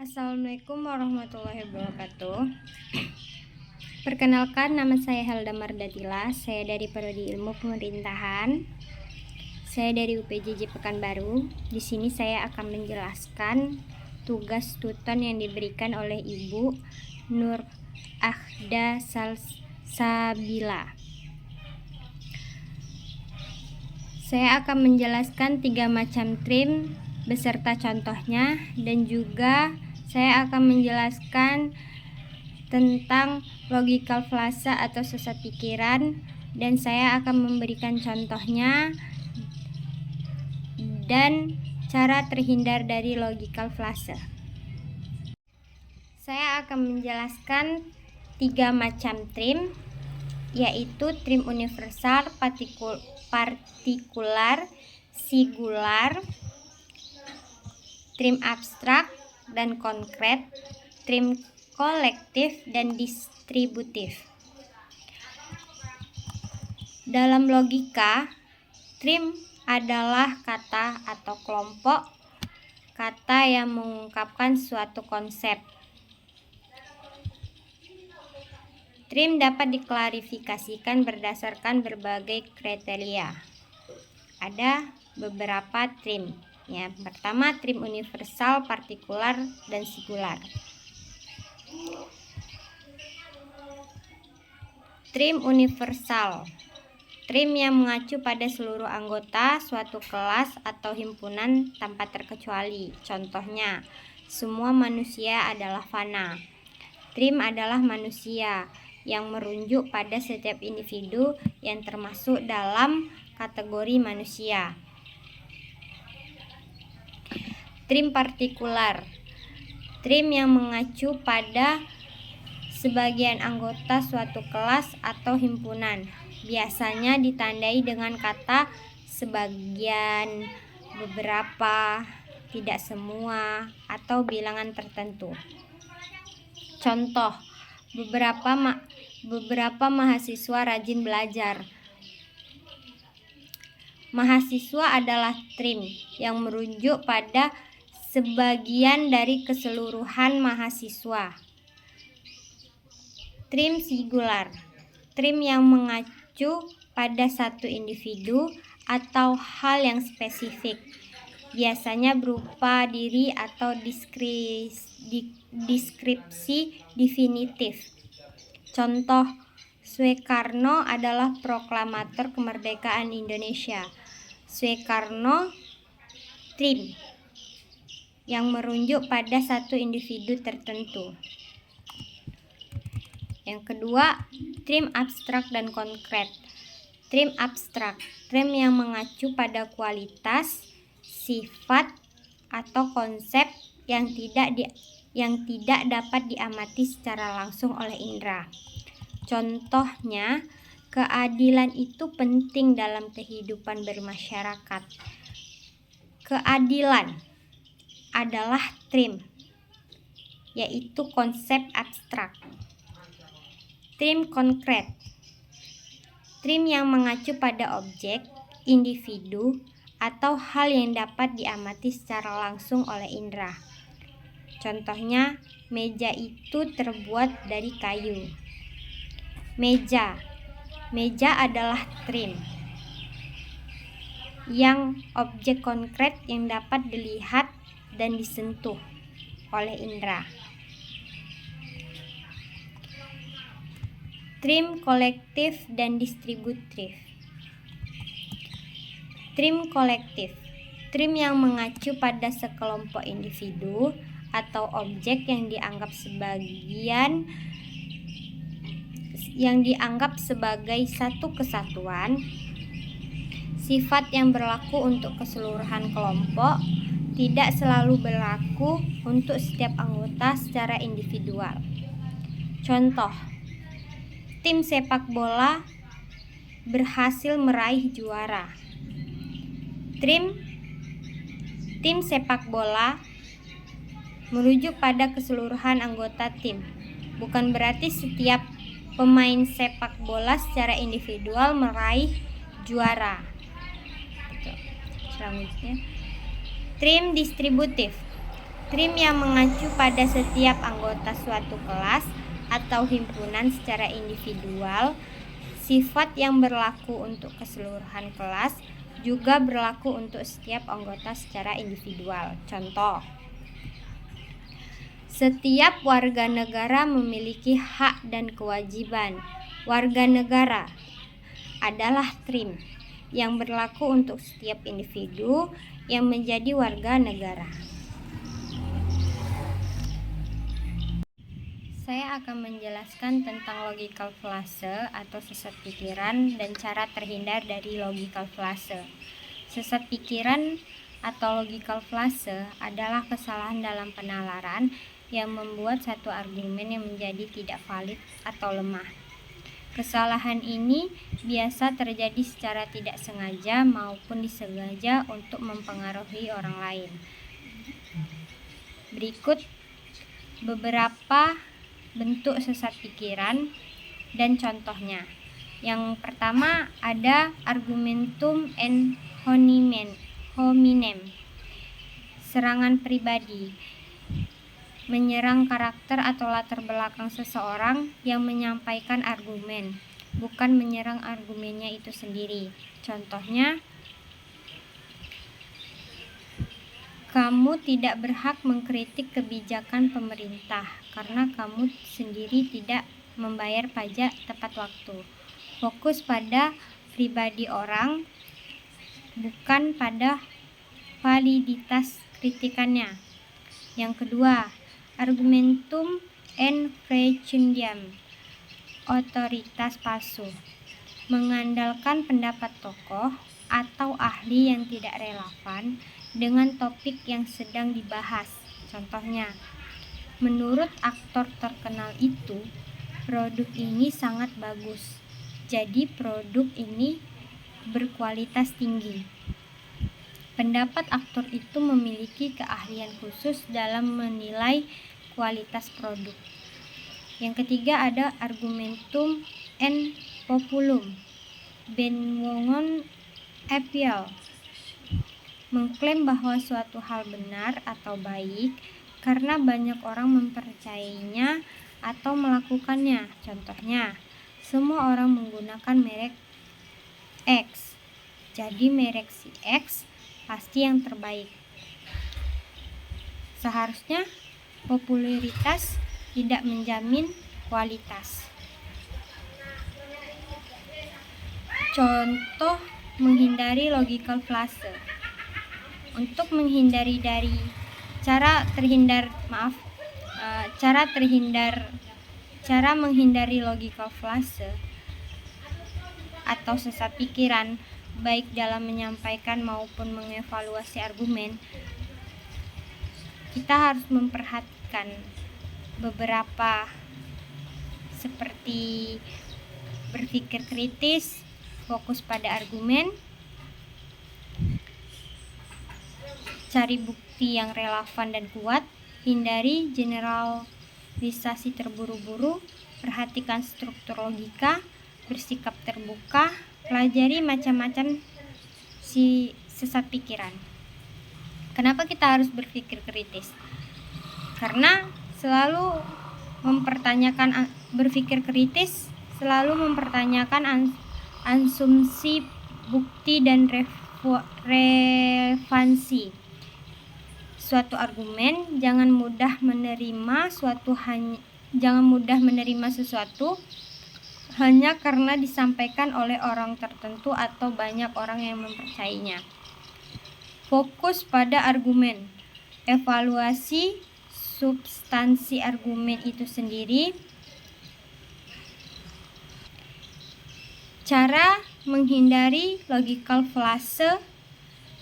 Assalamualaikum warahmatullahi wabarakatuh. Perkenalkan, nama saya Helda Mardatila. Saya dari Prodi Ilmu Pemerintahan. Saya dari UPJJ Pekanbaru. Di sini saya akan menjelaskan tugas tuton yang diberikan oleh Ibu Nur Ahda Salsabila. Saya akan menjelaskan 3 macam trim beserta contohnya, dan juga saya akan menjelaskan tentang logical fallacy atau sesat pikiran, dan saya akan memberikan contohnya dan cara terhindar dari logical fallacy. Saya akan menjelaskan 3 macam trim, yaitu trim universal, partikular, singular, trim abstrak dan konkret, trim kolektif dan distributif. Dalam logika, trim adalah kata atau kelompok kata yang mengungkapkan suatu konsep. Trim dapat diklarifikasikan berdasarkan berbagai kriteria. Ada beberapa trim. Yang pertama, trim universal, partikular, dan singular. Trim universal, trim yang mengacu pada seluruh anggota suatu kelas atau himpunan tanpa terkecuali. Contohnya, semua manusia adalah fana. Trim adalah manusia yang merujuk pada setiap individu yang termasuk dalam kategori manusia. Trim partikular, trim yang mengacu pada sebagian anggota suatu kelas atau himpunan, biasanya ditandai dengan kata sebagian, beberapa, tidak semua, atau bilangan tertentu. Contoh, beberapa mahasiswa rajin belajar. Mahasiswa adalah trim yang merujuk pada sebagian dari keseluruhan mahasiswa. Trim singular, trim yang mengacu pada satu individu atau hal yang spesifik, biasanya berupa diri atau deskripsi definitif. Contoh, Soekarno adalah proklamator kemerdekaan Indonesia. Soekarno trim yang merujuk pada satu individu tertentu. Yang kedua, trim abstrak dan konkret. Trim abstrak, trim yang mengacu pada kualitas, sifat, atau konsep yang tidak dapat diamati secara langsung oleh indera. Contohnya, keadilan itu penting dalam kehidupan bermasyarakat. Keadilan adalah trim, yaitu konsep abstrak. Trim konkret, trim yang mengacu pada objek, individu, atau hal yang dapat diamati secara langsung oleh indera. Contohnya, meja itu terbuat dari kayu. Meja adalah trim yang objek konkret yang dapat dilihat dan disentuh oleh indera. Trim kolektif dan distributif. Trim kolektif, trim yang mengacu pada sekelompok individu atau objek yang dianggap sebagai satu kesatuan. Sifat yang berlaku untuk keseluruhan kelompok tidak selalu berlaku untuk setiap anggota secara individual. Contoh, tim sepak bola berhasil meraih juara. Tim sepak bola merujuk pada keseluruhan anggota tim. Bukan berarti setiap pemain sepak bola secara individual meraih juara. Selanjutnya, trim distributif. Trim yang mengacu pada setiap anggota suatu kelas atau himpunan secara individual. Sifat yang berlaku untuk keseluruhan kelas juga berlaku untuk setiap anggota secara individual. Contoh, setiap warga negara memiliki hak dan kewajiban. Warga negara adalah trim yang berlaku untuk setiap individu yang menjadi warga negara. Saya akan menjelaskan tentang logical fallacy atau sesat pikiran dan cara terhindar dari logical fallacy. Sesat pikiran atau logical fallacy adalah kesalahan dalam penalaran yang membuat satu argumen yang menjadi tidak valid atau lemah. Kesalahan ini biasa terjadi secara tidak sengaja maupun disengaja untuk mempengaruhi orang lain. Berikut beberapa bentuk sesat pikiran dan contohnya. Yang pertama ada argumentum ad hominem, serangan pribadi, menyerang karakter atau latar belakang seseorang yang menyampaikan argumen, bukan menyerang argumennya itu sendiri. Contohnya, kamu tidak berhak mengkritik kebijakan pemerintah karena kamu sendiri tidak membayar pajak tepat waktu. Fokus pada pribadi orang, bukan pada validitas kritikannya. Yang kedua, argumentum ad facundum, otoritas palsu, mengandalkan pendapat tokoh atau ahli yang tidak relevan dengan topik yang sedang dibahas. Contohnya, menurut aktor terkenal itu, produk ini sangat bagus, jadi produk ini berkualitas tinggi. Pendapat aktor itu memiliki keahlian khusus dalam menilai kualitas produk. Yang ketiga ada argumentum ad populum, benwongon appeal, mengklaim bahwa suatu hal benar atau baik karena banyak orang mempercayainya atau melakukannya. Contohnya, semua orang menggunakan merek X, jadi merek si X pasti yang terbaik. Seharusnya popularitas tidak menjamin kualitas. Contoh menghindari logical fallacy. Untuk menghindari dari cara menghindari logical fallacy atau sesat pikiran baik dalam menyampaikan maupun mengevaluasi argumen, kita harus memperhatikan beberapa seperti berpikir kritis, fokus pada argumen, cari bukti yang relevan dan kuat, hindari generalisasi terburu-buru, perhatikan struktur logika, bersikap terbuka, pelajari macam-macam si sesat pikiran. Kenapa kita harus berpikir kritis? Karena berpikir kritis selalu mempertanyakan asumsi, bukti, dan relevansi suatu argumen. Jangan mudah menerima sesuatu hanya karena disampaikan oleh orang tertentu atau banyak orang yang mempercayainya. Fokus pada argumen, evaluasi substansi argumen itu sendiri. Cara menghindari logical fallacy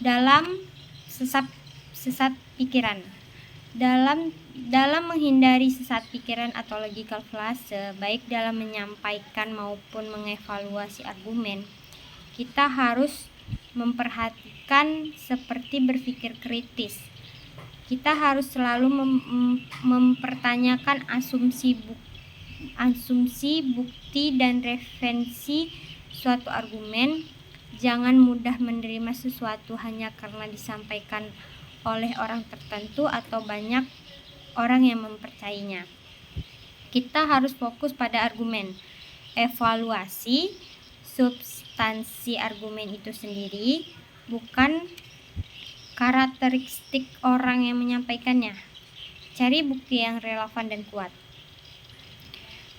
dalam sesat pikiran. Dalam menghindari sesat pikiran atau logical fallacy, baik dalam menyampaikan maupun mengevaluasi argumen, kita harus memperhatikan seperti berpikir kritis. Kita harus selalu mempertanyakan asumsi, bukti, dan referensi suatu argumen. Jangan mudah menerima sesuatu hanya karena disampaikan oleh orang tertentu atau banyak orang yang mempercayainya. Kita harus fokus pada argumen, evaluasi substansi argumen itu sendiri, bukan karakteristik orang yang menyampaikannya. Cari bukti yang relevan dan kuat.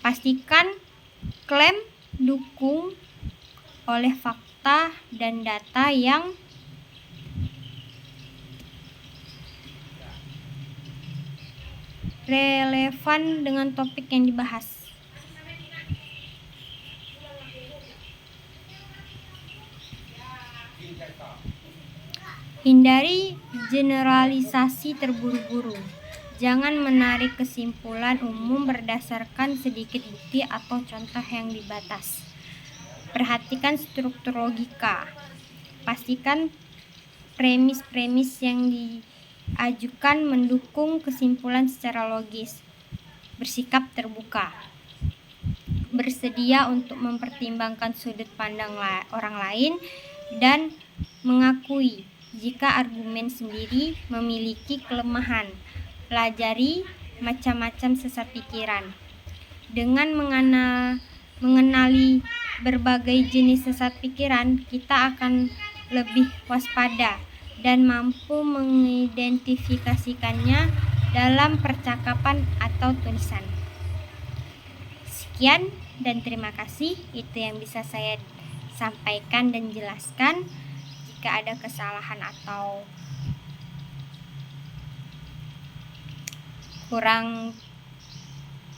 Pastikan klaim dukung oleh fakta dan data yang relevan dengan topik yang dibahas. Hindari generalisasi terburu-buru. Jangan menarik kesimpulan umum berdasarkan sedikit bukti atau contoh yang dibatas. Perhatikan struktur logika. Pastikan premis-premis yang diajukan mendukung kesimpulan secara logis. Bersikap terbuka. Bersedia untuk mempertimbangkan sudut pandang orang lain dan mengakui jika argumen sendiri memiliki kelemahan. Pelajari macam-macam sesat pikiran. Dengan mengenali berbagai jenis sesat pikiran, kita akan lebih waspada dan mampu mengidentifikasikannya dalam percakapan atau tulisan. Sekian dan terima kasih. Itu yang bisa saya sampaikan dan jelaskan. Jika ada kesalahan atau kurang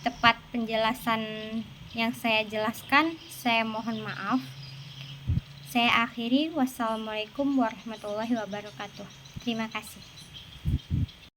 tepat penjelasan yang saya jelaskan, saya mohon maaf. Saya akhiri. Wassalamualaikum warahmatullahi wabarakatuh. Terima kasih.